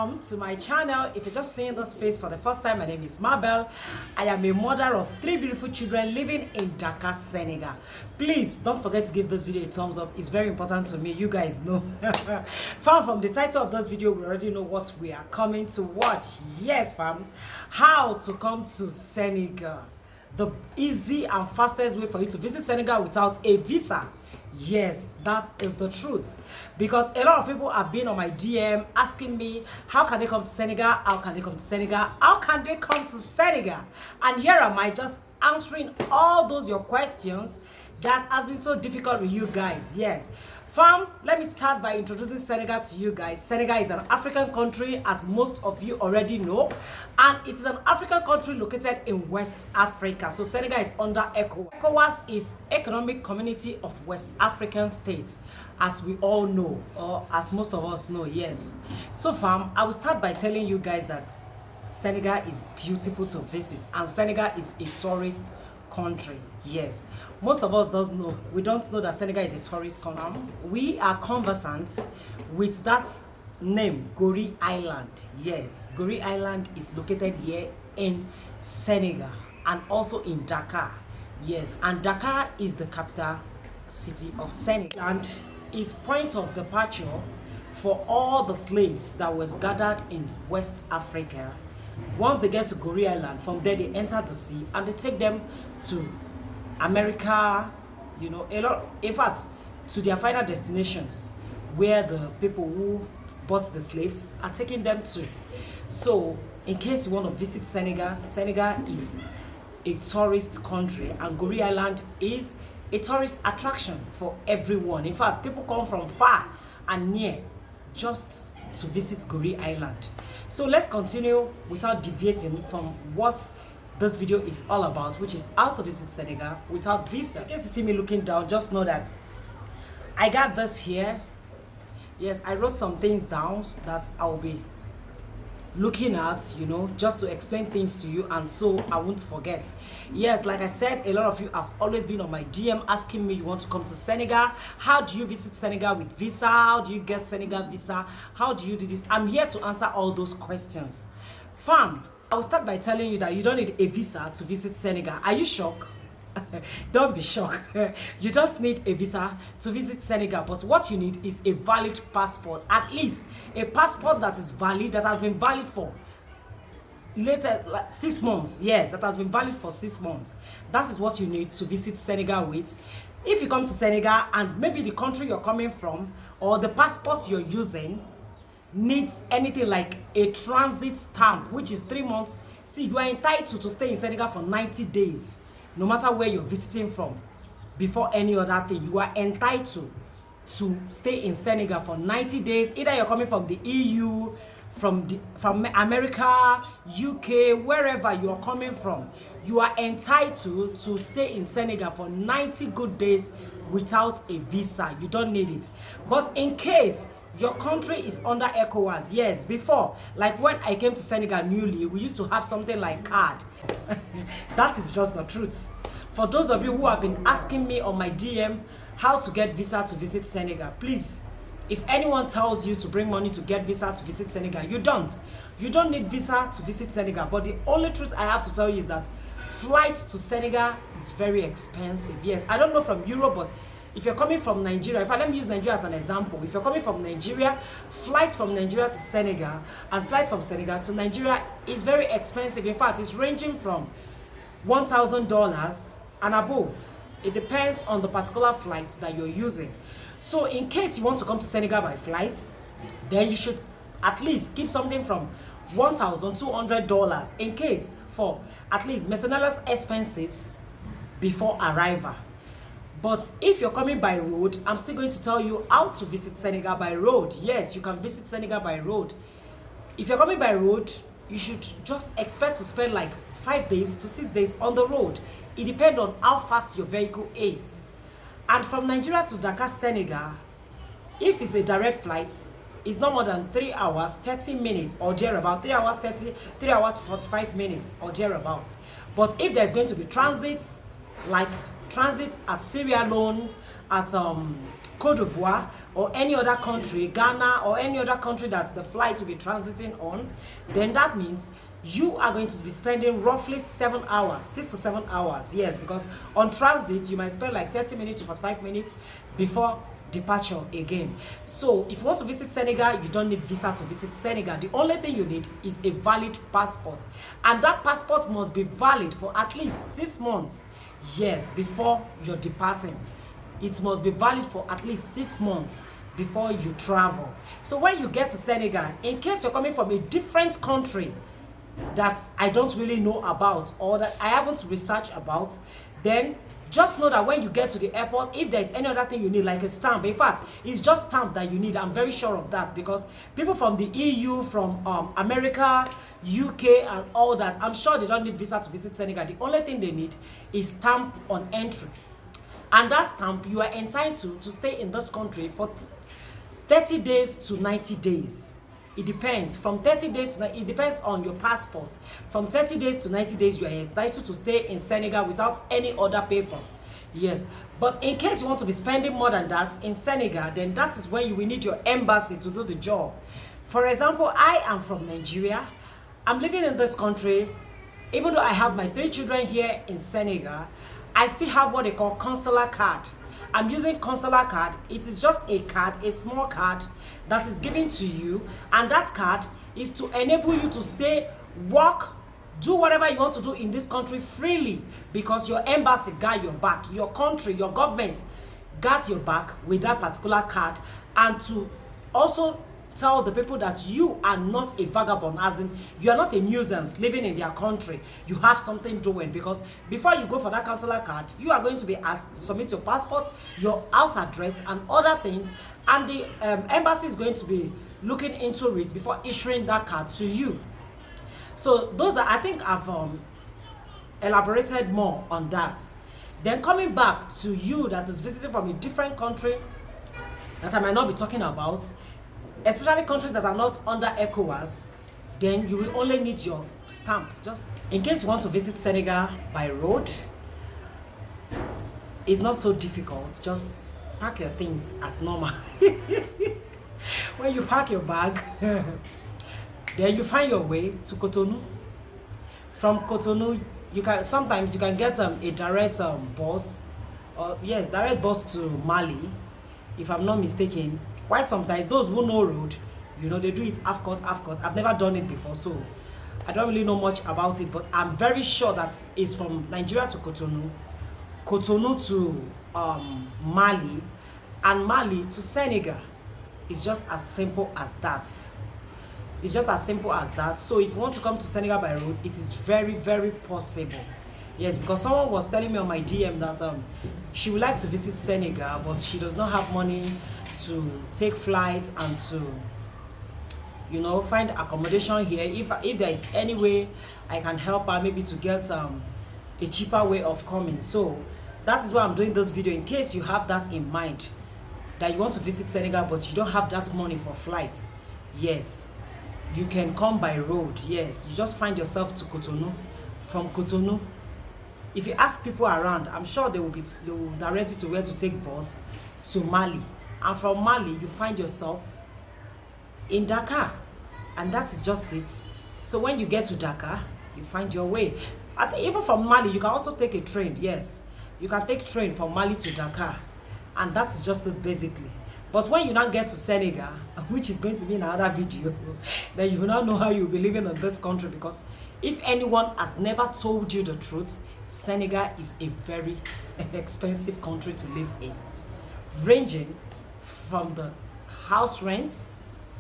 welcome to my channel. If you're just seeing this face for the first time, my name is Mabel. I am a mother of 3 beautiful children living in Dakar, Senegal. Please don't forget to give this video a thumbs up. It's very important to me. You guys know. Fam, from the title of this video, we already know what we are coming to watch. Yes, fam. How to come to Senegal. The easy and fastest way for you to visit Senegal without a visa. Yes, that is the truth, because a lot of people have been on my DM asking me how can they come to Senegal, how can they come to Senegal, how can they come to Senegal, and here am I just answering all those your questions that has been so difficult with you guys. Yes, fam, let me start by introducing Senegal to you guys. Senegal is an African country, as most of you already know, and it is an African country located in West Africa. So Senegal is under ECOWAS. ECOWAS is Economic Community of West African States, as we all know, or as most of us know. Yes. So fam, I will start by telling you guys that Senegal is beautiful to visit, and Senegal is a tourist country. Yes, most of us don't know. We don't know that Senegal is a tourist country. We are conversant with that name, Gori Island. Yes, Gori Island is located here in Senegal and also in Dakar. Yes, and Dakar is the capital city of Senegal and is point of departure for all the slaves that was gathered in West Africa. Once they get to Gori Island, from there they enter the sea and they take them to America, you know, a lot, in fact, to their final destinations where the people who bought the slaves are taking them to. So in case you want to visit Senegal, Senegal is a tourist country, and Gori Island is a tourist attraction for everyone. In fact, people come from far and near just to visit Gori Island. So let's continue without deviating from what this video is all about, which is how to visit Senegal without visa. In case you see me looking down, just know that I got this here. Yes, I wrote some things down that I'll be looking at, you know, just to explain things to you, and so I won't forget. Yes, like I said, a lot of you have always been on my DM asking me, you want to come to Senegal, how do you visit Senegal with visa, how do you get Senegal visa, how do you do this? I'm here to answer all those questions. Fam, I will start by telling you that you don't need a visa to visit Senegal. Are you shocked? Don't be shocked. You don't need a visa to visit Senegal, but what you need is a valid passport, at least a passport that is valid, that has been valid for like 6 months. Yes, that has been valid for 6 months. That is what you need to visit Senegal with. If you come to Senegal and maybe the country you're coming from or the passport you're using needs anything like a transit stamp, which is 3 months, see, you are entitled to stay in Senegal for 90 days. No matter where you're visiting from, before any other thing, you are entitled to stay in Senegal for 90 days. Either you're coming from the EU, from America, UK, wherever you are coming from, you are entitled to stay in Senegal for 90 good days without a visa. You don't need it. But in case your country is under ECOWAS, yes, before, like when I came to Senegal newly, we used to have something like card. That is just the truth. For those of you who have been asking me on my DM how to get visa to visit Senegal, please, if anyone tells you to bring money to get visa to visit Senegal, you don't. You don't need visa to visit Senegal. But the only truth I have to tell you is that flights to Senegal is very expensive. Yes, I don't know from Europe, but if you're coming from Nigeria, let me use Nigeria as an example. If you're coming from Nigeria, flight from Nigeria to Senegal and flight from Senegal to Nigeria is very expensive. In fact, it's ranging from $1,000 and above. It depends on the particular flight that you're using. So in case you want to come to Senegal by flight, then you should at least keep something from $1,200 in case for at least miscellaneous expenses before arrival. But if you're coming by road, I'm still going to tell you how to visit Senegal by road. Yes, you can visit Senegal by road. If you're coming by road, you should just expect to spend like 5 days to 6 days on the road. It depends on how fast your vehicle is. And from Nigeria to Dakar, Senegal, if it's a direct flight, it's not more than 3 hours, 30 minutes or thereabout. 3 hours 30, 3 hours 45 minutes or thereabout. But if there's going to be transit at Sierra Leone, at Cote d'Ivoire, or any other country, Ghana or any other country that the flight will be transiting on, then that means you are going to be spending roughly 7 hours, 6 to 7 hours. Yes, because on transit you might spend like 30 minutes to 45 minutes before departure again. So if you want to visit Senegal, you don't need visa to visit Senegal. The only thing you need is a valid passport, and that passport must be valid for at least 6 months. Yes, before you're departing, it must be valid for at least 6 months before you travel. So when you get to Senegal, in case you're coming from a different country that I don't really know about or that I haven't researched about, then just know that when you get to the airport, if there's any other thing you need, like a stamp, in fact, it's just stamp that you need. I'm very sure of that, because people from the EU, from America, UK, and all that, I'm sure they don't need visa to visit Senegal. The only thing they need is stamp on entry. And that stamp, you are entitled to stay in this country for 30 days to 90 days. It depends. From 30 days to, it depends on your passport. From 30 days to 90 days, you are entitled to stay in Senegal without any other paper. Yes. But in case you want to be spending more than that in Senegal, then that is when you will need your embassy to do the job. For example, I am from Nigeria. I'm living in this country. Even though I have my 3 children here in Senegal, I still have what they call consular card. I'm using consular card. It is just a card, a small card that is given to you, and that card is to enable you to stay, work, do whatever you want to do in this country freely, because your embassy got your back, your country, your government got your back with that particular card, and to also tell the people that you are not a vagabond, as in you are not a nuisance living in their country. You have something doing, because before you go for that consular card, you are going to be asked to submit your passport, your house address, and other things, and the embassy is going to be looking into it before issuing that card to you. So those are, I think I've elaborated more on that. Then coming back to you that is visiting from a different country that I might not be talking about, especially countries that are not under ECOWAS, then you will only need your stamp. Just in case you want to visit Senegal by road, it's not so difficult. Just pack your things as normal. When you pack your bag, then you find your way to Cotonou. From Cotonou, sometimes you can get a direct bus, or yes, direct bus to Mali, if I'm not mistaken. Why sometimes those who know road, you know, they do it half cut, half cut. I've never done it before, so I don't really know much about it, but I'm very sure that it's from Nigeria to Cotonou, Cotonou to Mali, and Mali to Senegal. It's just as simple as that. It's just as simple as that. So if you want to come to Senegal by road, it is very, very possible. Yes, because someone was telling me on my DM that she would like to visit Senegal, but she does not have money to take flight and to, you know, find accommodation here. If there is any way I can help her, maybe to get a cheaper way of coming. So that is why I'm doing this video, in case you have that in mind, that you want to visit Senegal but you don't have that money for flights. Yes, you can come by road. Yes, you just find yourself to Cotonou. From Cotonou, if you ask people around, I'm sure they will direct you to where to take bus to Mali. And from Mali, you find yourself in Dakar. And that is just it. So when you get to Dakar, you find your way. Even from Mali, you can also take a train. Yes, you can take train from Mali to Dakar. And that is just it, basically. But when you now get to Senegal, which is going to be in another video, then you will not know how you'll be living in this country. Because if anyone has never told you the truth, Senegal is a very expensive country to live in. Ranging from the house rents,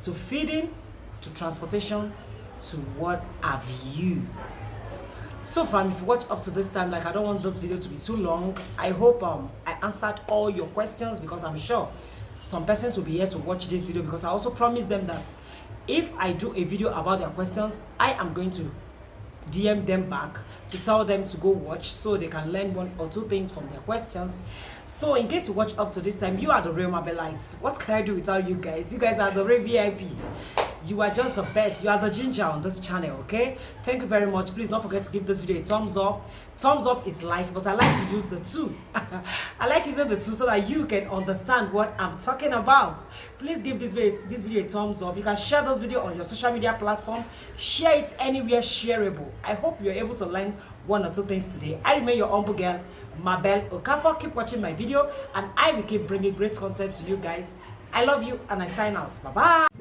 to feeding, to transportation, to what have you. So far, if you watch up to this time, like, I don't want this video to be too long. I hope I answered all your questions, because I'm sure some persons will be here to watch this video, because I also promised them that if I do a video about their questions, I am going to DM them back to tell them to go watch, so they can learn 1 or 2 things from their questions. So in case you watch up to this time, you are the real Mabelites. What can I do without you guys? You guys are the real VIP. You are just the best. You are the ginger on this channel, okay? Thank you very much. Please don't forget to give this video a thumbs up. Thumbs up is like, but I like to use the two. I like using the two so that you can understand what I'm talking about. Please give this video a thumbs up. You can share this video on your social media platform. Share it anywhere shareable. I hope you're able to learn one or two things today. I remain your humble girl, Mabel Okafor. Keep watching my video and I will keep bringing great content to you guys. I love you and I sign out. Bye bye.